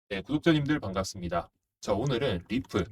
네, 구독자님들 반갑습니다. 자, 오늘은 리플.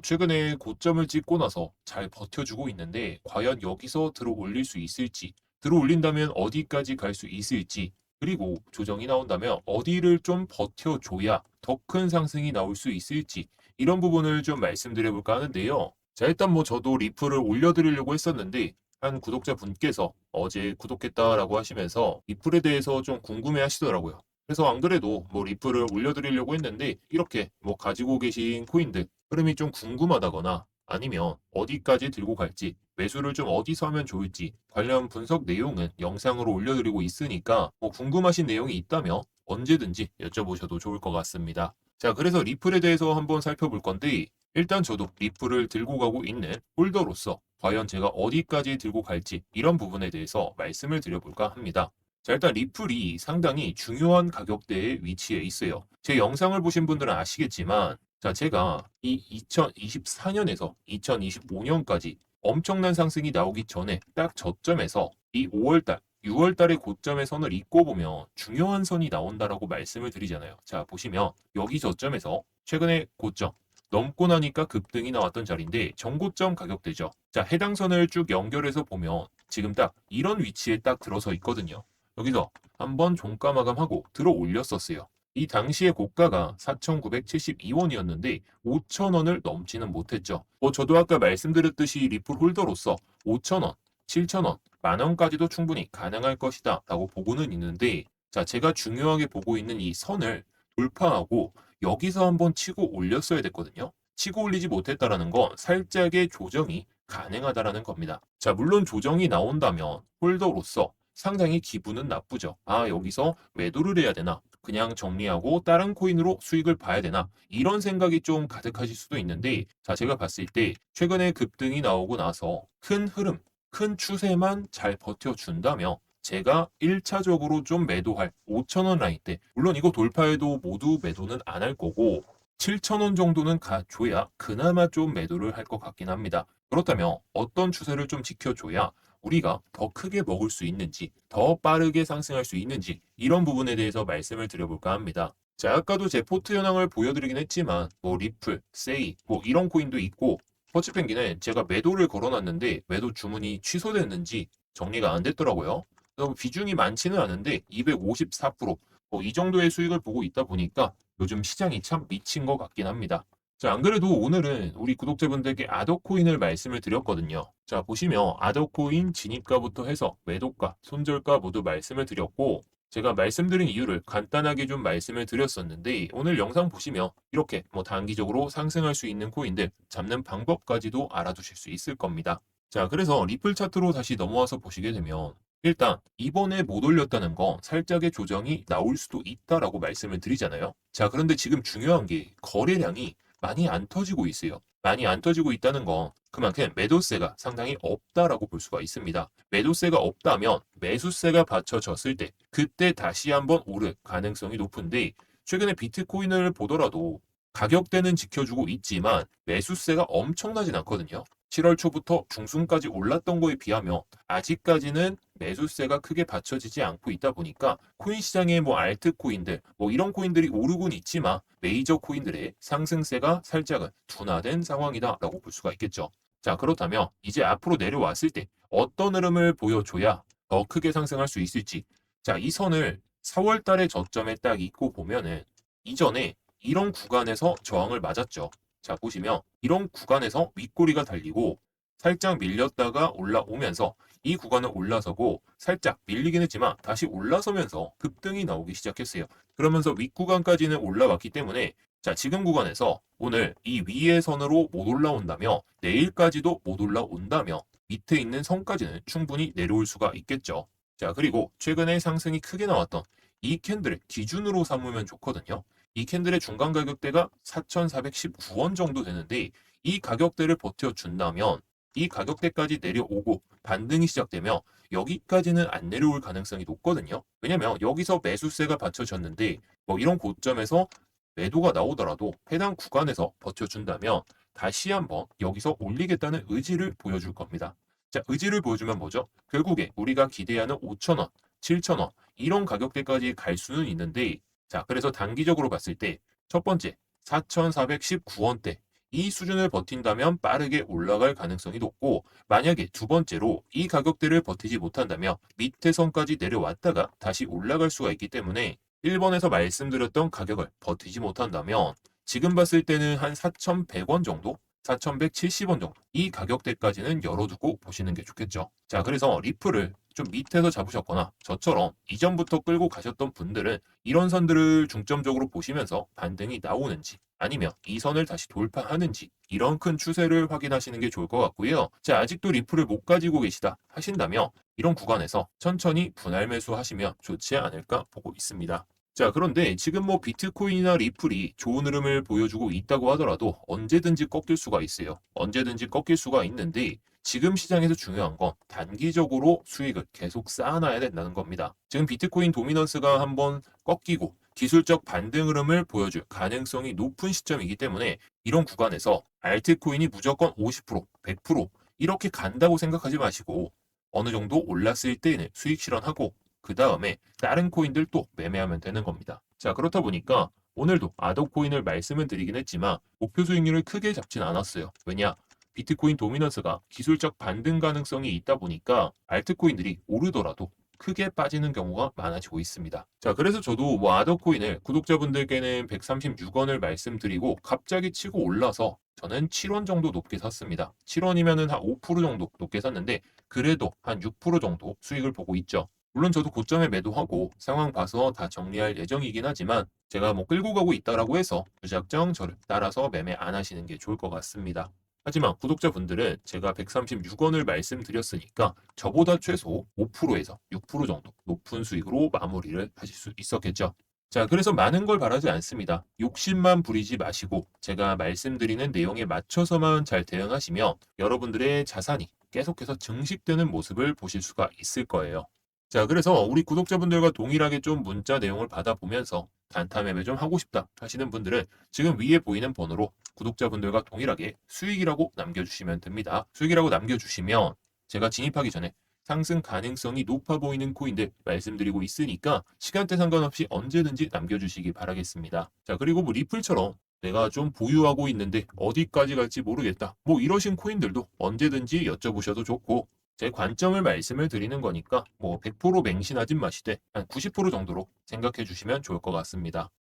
최근에 고점을 찍고 나서 잘 버텨주고 있는데, 과연 여기서 들어 올릴 수 있을지, 들어 올린다면 어디까지 갈 수 있을지, 그리고 조정이 나온다면 어디를 좀 버텨줘야 더 큰 상승이 나올 수 있을지, 이런 부분을 좀 말씀드려 볼까 하는데요. 자, 일단 저도 리플을 올려드리려고 했었는데, 한 구독자분께서 어제 구독했다라고 하시면서 리플에 대해서 좀 궁금해 하시더라고요. 그래서 안 그래도 리플을 올려드리려고 했는데 이렇게 가지고 계신 코인들 흐름이 좀 궁금하다거나 아니면 어디까지 들고 갈지 매수를 좀 어디서 하면 좋을지 관련 분석 내용은 영상으로 올려드리고 있으니까 궁금하신 내용이 있다면 언제든지 여쭤보셔도 좋을 것 같습니다. 자, 그래서 리플에 대해서 한번 살펴볼 건데 일단 저도 리플을 들고 가고 있는 홀더로서 과연 제가 어디까지 들고 갈지 이런 부분에 대해서 말씀을 드려볼까 합니다. 자, 일단 리플이 상당히 중요한 가격대에 위치해 있어요. 제 영상을 보신 분들은 아시겠지만, 자, 제가 이 2024년에서 2025년까지 엄청난 상승이 나오기 전에 딱 저점에서 이 5월달, 6월달의 고점의 선을 잇고 보면 중요한 선이 나온다라고 말씀을 드리잖아요. 자, 보시면 여기 저점에서 최근에 고점, 넘고 나니까 급등이 나왔던 자리인데 전고점 가격대죠. 자, 해당 선을 쭉 연결해서 보면 지금 딱 이런 위치에 딱 들어서 있거든요. 여기서 한번 종가 마감하고 들어 올렸었어요. 이 당시의 고가가 4,972원이었는데 5,000원을 넘지는 못했죠. 저도 아까 말씀드렸듯이 리플 홀더로서 5,000원, 7,000원, 만원까지도 충분히 가능할 것이다 라고 보고는 있는데, 자, 제가 중요하게 보고 있는 이 선을 돌파하고 여기서 한번 치고 올렸어야 됐거든요. 치고 올리지 못했다라는 건 살짝의 조정이 가능하다라는 겁니다. 자, 물론 조정이 나온다면 홀더로서 상당히 기분은 나쁘죠. 아, 여기서 매도를 해야 되나? 그냥 정리하고 다른 코인으로 수익을 봐야 되나? 이런 생각이 좀 가득하실 수도 있는데, 자, 제가 봤을 때 최근에 급등이 나오고 나서 큰 흐름, 큰 추세만 잘 버텨준다면 제가 1차적으로 좀 매도할 5,000원 라인 때, 물론 이거 돌파해도 모두 매도는 안 할 거고, 7,000원 정도는 가줘야 그나마 좀 매도를 할 것 같긴 합니다. 그렇다면 어떤 추세를 좀 지켜줘야 우리가 더 크게 먹을 수 있는지, 더 빠르게 상승할 수 있는지, 이런 부분에 대해서 말씀을 드려볼까 합니다. 자, 아까도 제 포트 현황을 보여드리긴 했지만, 리플, 세이, 이런 코인도 있고, 퍼치펭귄은 제가 매도를 걸어놨는데, 매도 주문이 취소됐는지 정리가 안 됐더라고요. 그래서 비중이 많지는 않은데, 254%, 이 정도의 수익을 보고 있다 보니까 요즘 시장이 참 미친 것 같긴 합니다. 자, 안 그래도 오늘은 우리 구독자분들께 아더코인을 말씀을 드렸거든요. 자, 보시면 아더코인 진입가부터 해서 매도가, 손절가 모두 말씀을 드렸고, 제가 말씀드린 이유를 간단하게 좀 말씀을 드렸었는데, 오늘 영상 보시면 이렇게 단기적으로 상승할 수 있는 코인들 잡는 방법까지도 알아두실 수 있을 겁니다. 자, 그래서 리플 차트로 다시 넘어와서 보시게 되면, 일단 이번에 못 올렸다는 건 살짝의 조정이 나올 수도 있다라고 말씀을 드리잖아요. 자, 그런데 지금 중요한 게 거래량이 많이 안 터지고 있어요. 많이 안 터지고 있다는 건 그만큼 매도세가 상당히 없다라고 볼 수가 있습니다. 매도세가 없다면 매수세가 받쳐졌을 때 그때 다시 한번 오를 가능성이 높은데, 최근에 비트코인을 보더라도 가격대는 지켜주고 있지만 매수세가 엄청나진 않거든요. 7월 초부터 중순까지 올랐던 거에 비하면 아직까지는 매수세가 크게 받쳐지지 않고 있다 보니까 코인 시장의 알트 코인들, 이런 코인들이 오르곤 있지만 메이저 코인들의 상승세가 살짝은 둔화된 상황이다라고 볼 수가 있겠죠. 자, 그렇다면 이제 앞으로 내려왔을 때 어떤 흐름을 보여줘야 더 크게 상승할 수 있을지. 자, 이 선을 4월 달에 저점에 딱 있고 보면은 이전에 이런 구간에서 저항을 맞았죠. 자, 보시면 이런 구간에서 윗꼬리가 달리고 살짝 밀렸다가 올라오면서 이 구간을 올라서고 살짝 밀리긴 했지만 다시 올라서면서 급등이 나오기 시작했어요. 그러면서 윗구간까지는 올라왔기 때문에, 자, 지금 구간에서 오늘 이 위의 선으로 못 올라온다며 내일까지도 못 올라온다며 밑에 있는 선까지는 충분히 내려올 수가 있겠죠. 자, 그리고 최근에 상승이 크게 나왔던 이 캔들을 기준으로 삼으면 좋거든요. 이 캔들의 중간 가격대가 4,419원 정도 되는데, 이 가격대를 버텨준다면 이 가격대까지 내려오고 반등이 시작되면 여기까지는 안 내려올 가능성이 높거든요. 왜냐면 여기서 매수세가 받쳐졌는데 이런 고점에서 매도가 나오더라도 해당 구간에서 버텨준다면 다시 한번 여기서 올리겠다는 의지를 보여줄 겁니다. 자, 의지를 보여주면 뭐죠? 결국에 우리가 기대하는 5,000원, 7,000원 이런 가격대까지 갈 수는 있는데, 자, 그래서 단기적으로 봤을 때 첫 번째, 4,419원대. 이 수준을 버틴다면 빠르게 올라갈 가능성이 높고, 만약에 두 번째로 이 가격대를 버티지 못한다면 밑에 선까지 내려왔다가 다시 올라갈 수가 있기 때문에 1번에서 말씀드렸던 가격을 버티지 못한다면 지금 봤을 때는 한 4,100원 정도? 4,170원 정도. 이 가격대까지는 열어두고 보시는 게 좋겠죠. 자, 그래서 리플을 좀 밑에서 잡으셨거나 저처럼 이전부터 끌고 가셨던 분들은 이런 선들을 중점적으로 보시면서 반등이 나오는지 아니면 이 선을 다시 돌파하는지 이런 큰 추세를 확인하시는 게 좋을 것 같고요. 자, 아직도 리플을 못 가지고 계시다 하신다면 이런 구간에서 천천히 분할 매수하시면 좋지 않을까 보고 있습니다. 자, 그런데 지금 뭐 비트코인이나 리플이 좋은 흐름을 보여주고 있다고 하더라도 언제든지 꺾일 수가 있어요. 언제든지 꺾일 수가 있는데 지금 시장에서 중요한 건 단기적으로 수익을 계속 쌓아놔야 된다는 겁니다. 지금 비트코인 도미넌스가 한번 꺾이고 기술적 반등 흐름을 보여줄 가능성이 높은 시점이기 때문에 이런 구간에서 알트코인이 무조건 50%, 100% 이렇게 간다고 생각하지 마시고 어느 정도 올랐을 때는 수익 실현하고 그 다음에 다른 코인들 또 매매하면 되는 겁니다. 자, 그렇다 보니까 오늘도 아더코인을 말씀을 드리긴 했지만 목표 수익률을 크게 잡진 않았어요. 왜냐? 비트코인 도미넌스가 기술적 반등 가능성이 있다 보니까 알트코인들이 오르더라도 크게 빠지는 경우가 많아지고 있습니다. 자, 그래서 저도 뭐 아더코인을 구독자분들께는 136원을 말씀드리고 갑자기 치고 올라서 저는 7원 정도 높게 샀습니다. 7원이면은 한 5% 정도 높게 샀는데 그래도 한 6% 정도 수익을 보고 있죠. 물론 저도 고점에 매도하고 상황 봐서 다 정리할 예정이긴 하지만 제가 뭐 끌고 가고 있다라고 해서 무작정 저를 따라서 매매 안 하시는 게 좋을 것 같습니다. 하지만 구독자분들은 제가 136원을 말씀드렸으니까 저보다 최소 5%에서 6% 정도 높은 수익으로 마무리를 하실 수 있었겠죠. 자, 그래서 많은 걸 바라지 않습니다. 욕심만 부리지 마시고 제가 말씀드리는 내용에 맞춰서만 잘 대응하시면 여러분들의 자산이 계속해서 증식되는 모습을 보실 수가 있을 거예요. 자, 그래서 우리 구독자분들과 동일하게 좀 문자 내용을 받아보면서 단타 매매 좀 하고 싶다 하시는 분들은 지금 위에 보이는 번호로 구독자분들과 동일하게 수익이라고 남겨주시면 됩니다. 수익이라고 남겨주시면 제가 진입하기 전에 상승 가능성이 높아 보이는 코인들 말씀드리고 있으니까 시간대 상관없이 언제든지 남겨주시기 바라겠습니다. 자, 그리고 뭐 리플처럼 내가 좀 보유하고 있는데 어디까지 갈지 모르겠다. 뭐 이러신 코인들도 언제든지 여쭤보셔도 좋고 제 관점을 말씀을 드리는 거니까 뭐 100% 맹신하진 마시되 한 90% 정도로 생각해 주시면 좋을 것 같습니다.